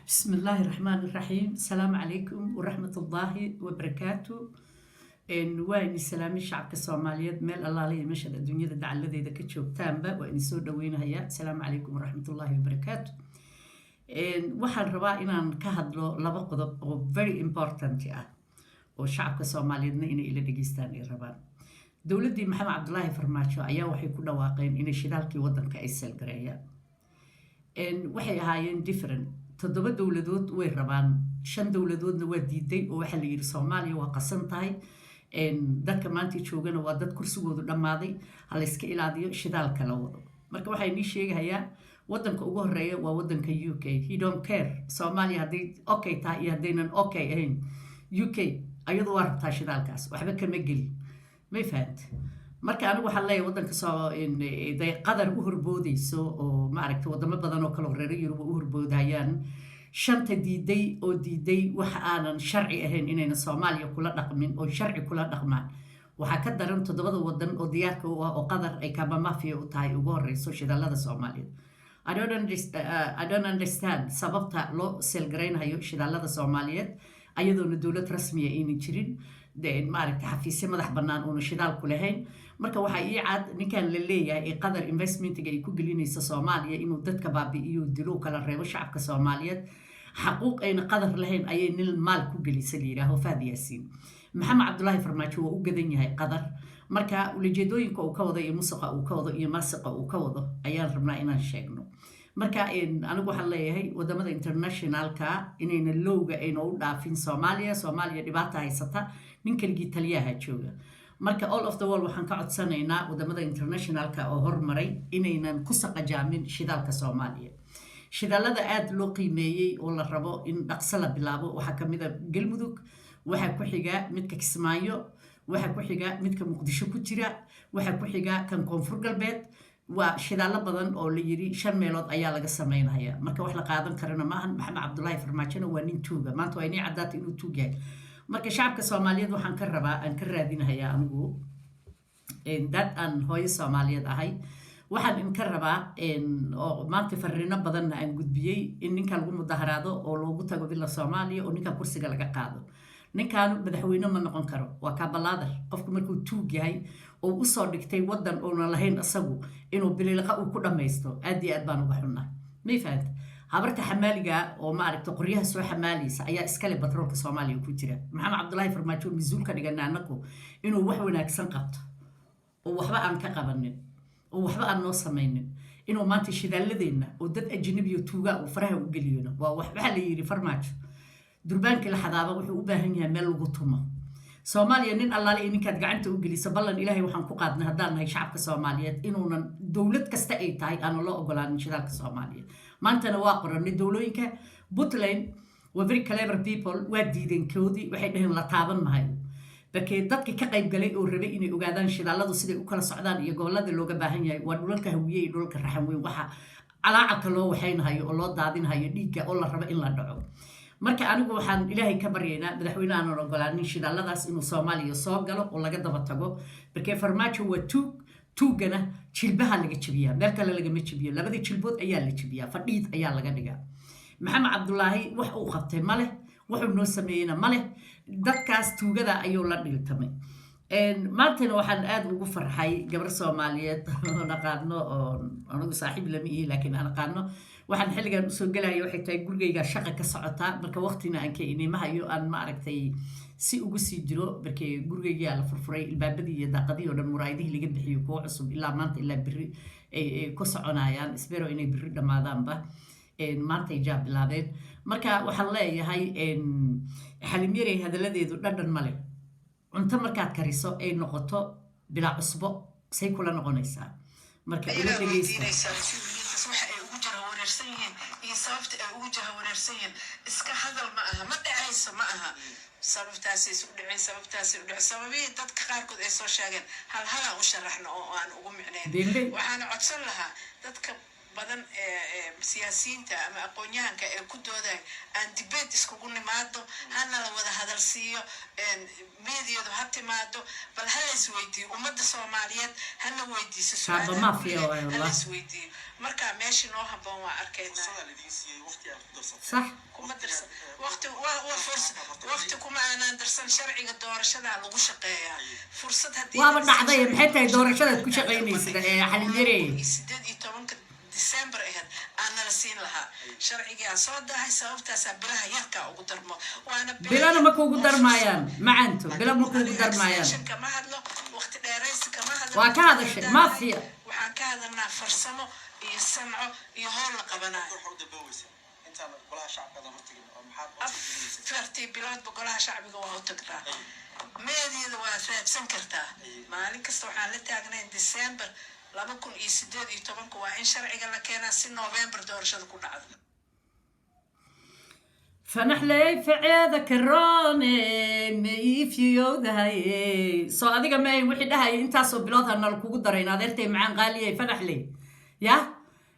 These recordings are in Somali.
بسم الله الرحمن الرحيم. السلام عليكم ورحمة الله وبركاته. وين السلام الشعب الصوماليات مال الله لي مشهد الدنيا دع الذي ذا كتشوف تامبا وين سود وين هيا. السلام عليكم ورحمة الله وبركاته. وحال ربا إن كهدلو لبقض very important وشعب الصوماليات إن إلى دقيستان الربان. دولة دي محمد عبد الله فرماشو أيا وحي كنا واقعين إن شدالك وضن كأسل قرية. وحي هايين different. تضرب دولدود ويربان شن دولدود نوديدي وحلير الصومالي وقسنتاي إن ده كمان تيجوجن وده كرسي وده لماضي على سكيل عادي شدال كلاو مركب واحد نيشيء هيا ودن كوجه رأي وودن كيو كي he don't care صومالي هدي أوكي تاي هدينا أوكي هين يو كي أيضا وارد تاي شدال كاس وحبك مجل ما فهمت marka anigu waxa leeyahay wadanka soo in day qadar u horboodayso oo ma aragtay wadamo badan oo kala reer Yurub u horboodayaan shanta diiday waxa aanan sharci ahayn inayna Soomaaliya kula dhaqmin oo sharci kula dhaqmaan waxa ka daran todobada wadan oo diyaarka u ah oo qadar ay kaba maafiya u tahay ugu horeyso shidaalada Soomaaliya I don't understand sababta loo selgareynayo shidaalada Soomaaliyeed ayadoona dawlad rasmi ah in jirin ما أعرف حفيسة ما ذح بنان أو نشيدال كلهين مركب وحقيقة عاد نكان للي قدر investment جاي يكون جليني الصومالية إنه ضد كبابي يدلو كلا الرئيس الشعب كصومالية حقوق أين قدر لهين أي نيل المال كوجلي سليرة هو فادي ياسين محمد عبد الله فرماتشو وجدني هاي قدر مركب ولجدوين كوكوضة يمسقة وكوضة يمسقة وكوضة أيام ربنا إنا نشجنه marka anigu waxaan leeyahay wadamada international ka inayna looga ayna u dhaafin Soomaaliya dhibaato haysata ninkalgii taliyaha jooga marka all of the world waxaan ka codsanaynaa wadamada international ka oo hormaray inaynan ku saqajaamin shidaalka Soomaaliya shidaalada aad loo qiimeeyay oo la rabo in dhaqso la bilaabo waxa kamid ah Galmudug waxa ku xiga midka Kismaayo waxa ku xiga midka Muqdisho ku jira waxa ku xiga kan Koonfur Galbeed وشدالة بدن أو ليري شن ميلاد أيا لقى سمين هيا مركب واحد قاعدن كرنا معهن محمد عبد الله فرماشنا ونين توجا ما تويني عدات إنه توجا مركب شعب كصومالية وحن كربا أن كردين هيا أنجو إن دات أن هاي الصومالية هاي واحد إن كربا إن ما تفرنا بدن أن جد بيجي إن كانوا مظاهرات أو لو جت قبل الصومالية أو نكان كرسي لقى قاعدو ninkan madaxweyne ma noqon karo waa ka balaadar qofku markuu tuug yahay oo u soo dhigtay wadan oo lahayn asagu inuu bililaqa uu ku dhameysto aad baan uga xunnaa ma fahamta habarta xamaaliga oo ma aragto qoryaha soo xamaaliysa ayaa iskale batroolka Soomaaliya ku jira maxamed cabdullaahi farmaajo masuul ka dhiganaa anako inuu wax wanaagsan qabto oo waxba aan ka qabanin oo waxba aan noo sameeynin inuu maanta shidaaladeena oo dad ajnabi oo tuuga oo faraha u galiyona waa waxba la yiri farmaajo دربان كل حدا بقى وباهن يعمل وقطمه سوماليا نين الله لي إنك تقعنت وقولي سبلا إلهي وحن قادنا هدان هاي شعب كسوماليات إنه دولة كستأيت هاي أنا لا أقول عن شدال كسوماليا ما أنت نواقر إن الدولة إنك بطلين وفري clever people وديدين كودي وحيدهم لا تابن معي بكي ضدك كقيب قلي والربي إني أقعدان شدال الله صدق وكل صعدان يقول هذا اللي جباهن يا ودولك هوية دولك الرحمي وحى على عقله وحين هاي الله دادين هاي ديك الله ربي إلا دعو marka anigu waxaan ilaahay ka baryeynaa madaxweynaha aan ogolaanin shidaaladaas inuu Soomaaliya soo galo oo laga daba tago markay farmaajo waa tuugana jilbaha laga jabiyaa meel kale laga ma jabiyo labadii jilbood ayaa la jabiyaa fadhiid ayaa laga dhigaa maxamed cabdullaahi wax uu qabtay male wuxuu noo sameeyna male dadkaas tuugada ayuu la dhiltamay maantana waxaan aad ugu farxay gabar Soomaaliyeed oo naqaano oo anigu saaxiib lama ihi laakiin aan aqaano waxaan xilligan u soo galayo waxay tahay gurigayga shaqo ka socota marka waqtina aan ka inimaha iyo aan ma aragtay si ugu sii jiro markay gurigayga la furfuray ilbaabadii iyo daaqadii oo dhan muraayadihii laga bixiyo kuwa cusub ilaa maanta ilaa biri ku soconayaan isbeero inay biri dhamaadaanba maanta ay jaab bilaabeen marka waxaan leeyahay xalimyari hadaladeedu dhadhan male cunto markaad kariso ay noqoto bilaa cusbo say kula noqonaysaa marka ila dhageysta sababta ay ugu jaha wareersan iska hadal ma aha ma dhacayso ma aha sababtaasi u dhicin sababtaasi u dhicin sababii dadka qaarkood ay soo sheegeen hal u sharaxno oo aan ugu micnayn waxaan codsan lahaa dadka badan siyaasiyiinta ama aqoon-yahanka ee ku dooday aan debate iskugu nimaado hana la wada hadal siiyo meediyadu ha timaado bal hala isweydiiyo ummadda soomaaliyeed hana weydiiso hala isweydiiyo marka meesha noo habboon waa arkaynaa صح kuma darsan waqti kuma aanaan darsan sharciga doorashada lagu shaqeeyaa fursad haddii waaba dhacday maxay tahay doorashada ku shaqeynaysa xalin yarey 18 December ahead ana la siin lahaa sharciga aan soo dahay sababtaas bilaha yarka ugu darmo waana bilana ma kugu darmayaan macanto bila ma kugu darmayaan kama hadlo waqti dheeraysi kama hadlo waa ka hadashay maafiya waxaan ka hadalnaa farsamo iyo samco iyo howl la qabanayo afartii bilood golaha shacbiga waa u tagnaa meediyada waa raadsan kartaa maalin kasta waxaan la taagnay December 2018 waa in sharciga la keenaa si November doorashada ku dhacdo فنحلي في عيادة كروني ميفيو دهاي سو أديك ما وحي دهاي انتا سو بلودها نالكو قدرين هادرتي معان غالية فنحلي يا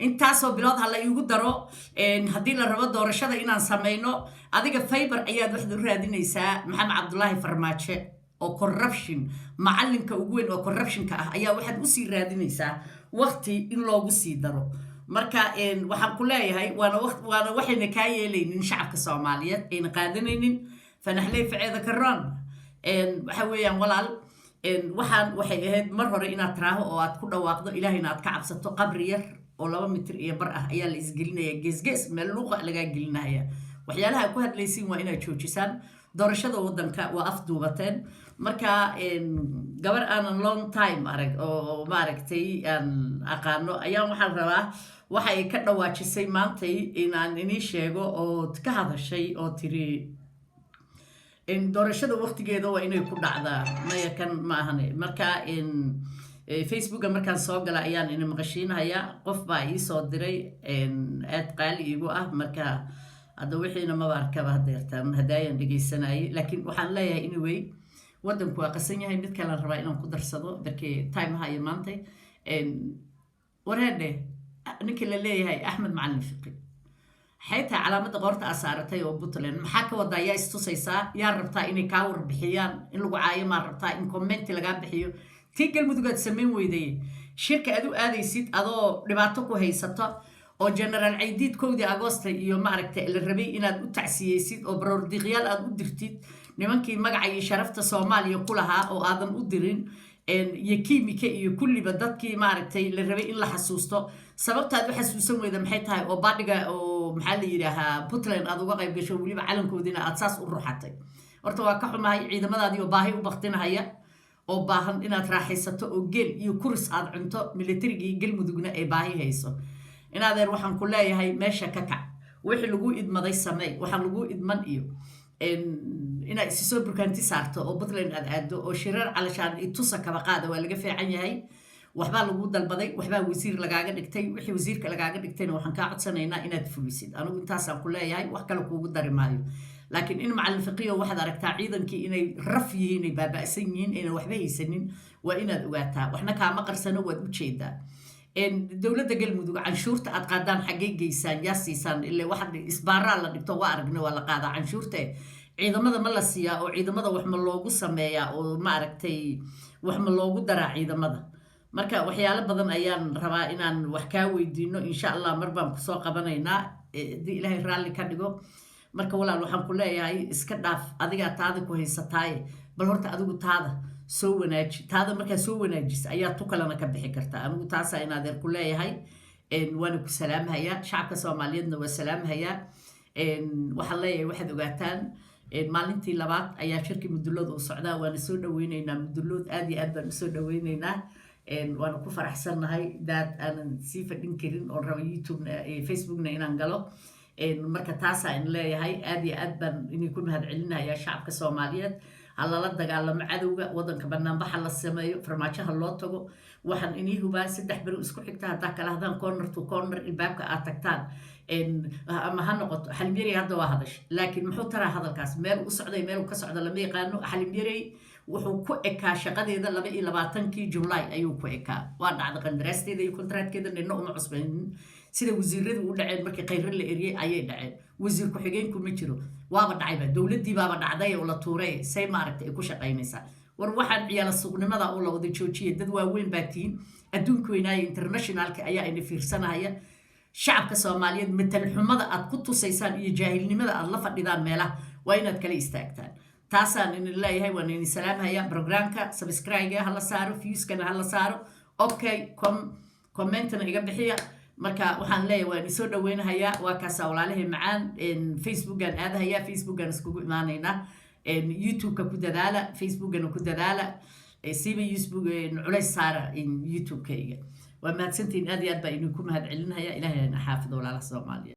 انتا سو بلودها لا يوغو درو ان هدي لربا دورشada inaan sameeyno adiga fiber ayaad wax u raadinaysaa maxamed cabdullaahi farmaajo oo corruption macalinka ugu weyn oo corruption ka ah ayaa waxaad u sii raadinaysaa waqti in loogu sii daro marka waxaan ku leeyahay waana waxayna ka yeelaynin shacabka Soomaaliyeed in qaadanaynin fanaxlay ficeeda karoon waxa weeyaan walaal waxay ahayd mar hore inaad tiraaho oo aad ku dhawaaqdo ilaahayna aad ka cabsato qabri yar oo 2 mitir iyo bar ah ayaa la isgelinayaa geesgees meel luuqa laga gelinayaa waxyaalaha ku hadlaysiin waa inaad joojisaan doorashada wadanka waa afduubateen marka gabar aan long time arag oo maaragtay aan aqaano ayaa waxaan rabaa waxay ka dhawaajisay maantay inaan inii sheego oo ka hadashay oo tiri in doorashada waqtigeeda waa inay ku dhacdaa maya kan ma ahane marka Facebook markaan soo gala ayaan in maqashiinaya qof baa ii soo diray aad qaali igu ah marka hadda wixiina ma arkaba hadeertaan hadaayan dhageysanay laakiin waxaan leeyahay anyway wadanku waa qasan yahay mid kale rabaa inaan ku darsado darkee time hayo maantay wareedhe ninkii la leeyahay Axmed Macalin Fiqi xayta calaamada qoorta asaaratay oo Puntland maxaa ka wada yaa istusaysaa yaa rabtaa inay ka warbixiyaan in lagu caayo ma rabtaa in comment laga bixiyo tii galmudug aad sameyn weyday shirka aad u aadaysid adoo dhibaato ku haysato oo general Ciidid 1 Agosto iyo maaragtay la rabay inaad u tacsiyeysid oo baroordiqyaal aad u dirtid nimankii magaca iyo sharafta Soomaaliya ku lahaa oo aadan u dirin iyo kiimika iyo kulliba dadkii maaragtay la rabay in la xasuusto sababtaad u xasuusan weyda maxay tahay oo baadhiga oo maxaa la yiraahdaa Puntland aad uga qayb gasho waliba calankoodina aad saas u ruuxatay horta waa ka xumahay ciidamadaadii oo baahi u baqtinahaya oo baahan inaad raaxaysato oo geel iyo kuris aad cunto militarigii galmudugna ay baahi hayso inaadeer waxaan ku leeyahay meesha ka kac wixii lagu idmaday samee waxaan lagu idman iyo inaad si soo burkaanti saarto oo Puntland aad aado oo shirar calashaan itusa kaba qaada waa laga fiican yahay waxba lagu dalbaday waxba wasiir lagaaga dhigtay wixii wasiirka lagaaga dhigtayna waxaan ka codsanaynaa inaad fulisid anigu intaas aan ku leeyahay wax kale kuugu dari maayo laakiin in Macalin Fiqi waxaad aragtaa ciidankii inay raf yihiin inay baaba'san yihiin inay waxba haysanin waa inaad ogaataa waxna kaama qarsano waad u jeedaa dowladda galmudug canshuurta aad qaadaan xagee geysaan yaa siisaan ilaa waxa isbaaraa la dhigto waa aragnay waa la qaadaa canshuurta ciidamada ma la siiyaa oo ciidamada wax ma loogu sameeyaa oo maaragtay wax ma loogu daraa ciidamada marka waxyaalo badan ayaan rabaa inaan wax kaa weydiino insha Allah mar baan ku soo qabanaynaa hadii Ilaahay raalli ka dhigo marka walaal waxaan ku leeyahay iska dhaaf adiga taada ku haysataay bal horta adigu taada soo wanaaji taada marka soo wanaajis ayaa tu kalena ka bixi kartaa anigu taasa inaadeer ku leeyahay waan ku salaamhaya shacabka Soomaaliyeedna waa salaamhaya waxaan leeyahay waxaad ogaataan maalintii labaad ayaa shirki mudullood u socdaa waana soo dhaweynaynaa mudullood aad iyo aad baan soo dhaweynaynaa waana ku faraxsanahay daad aanan sii fadhin karin oo raba YouTube Facebookna inaan galo marka taasa in leeyahay aad iyo aad baan inay ku mahad celinayaa shacabka Soomaaliyeed alla la dagaalamo cadawga wadanka banaanbaxa la sameeyo farmaajaha loo tago waxaan inii hubaa 3 bari isku xigta hadaa kala hadaan corner to corner ilbaabka aad tagtaan ama ha noqoto xalimyari hadda waa hadash laakiin muxuu taraa hadalkaas meel u socday meel ka socda lama yaqaano xalimyari wuxuu ku ekaa shaqadeeda 22 July ayuu ku ekaa waa dhacday qandaraasteeda iyo kontraadkeeda nina uma cusbeen sida wasiiradu u dhaceen markii khayr la eriyay ayay dhaceen wasiir ku xigeenku ma jiro waaba dhacayba dowladii baaba dhacday oo la tuuray say maaragtay ku shaqaynaysaa war waxaan ciyaala suuqnimada oo la wada joojiyay dad waaweyn baa tiin adduunka weynaaye internationalka ayaa ina fiirsanaya shacabka Soomaaliyeed metal xumada aad ku tusaysaan iyo jaahilnimada aad la fadhidaan meelaha waa inaad kala istaagtaan taasaan in leeyahay waan in salaamaya programka subscribe hala saaro views-kana hala saaro okay comment-na iga bixiya marka waxaan leeyahay waan soo dhaweynayaa waa kaas walaalahay macaan Facebook-gan aadahaya Facebook-gan iskugu imaanayna YouTube-ka ku dadaala Facebook-gana ku dadaala siiba Facebook culays saara YouTube-kayga وما تسنتين أدي أدبا إنكم هاد علنها يا إلهي أنا حافظ ولا على الصومالية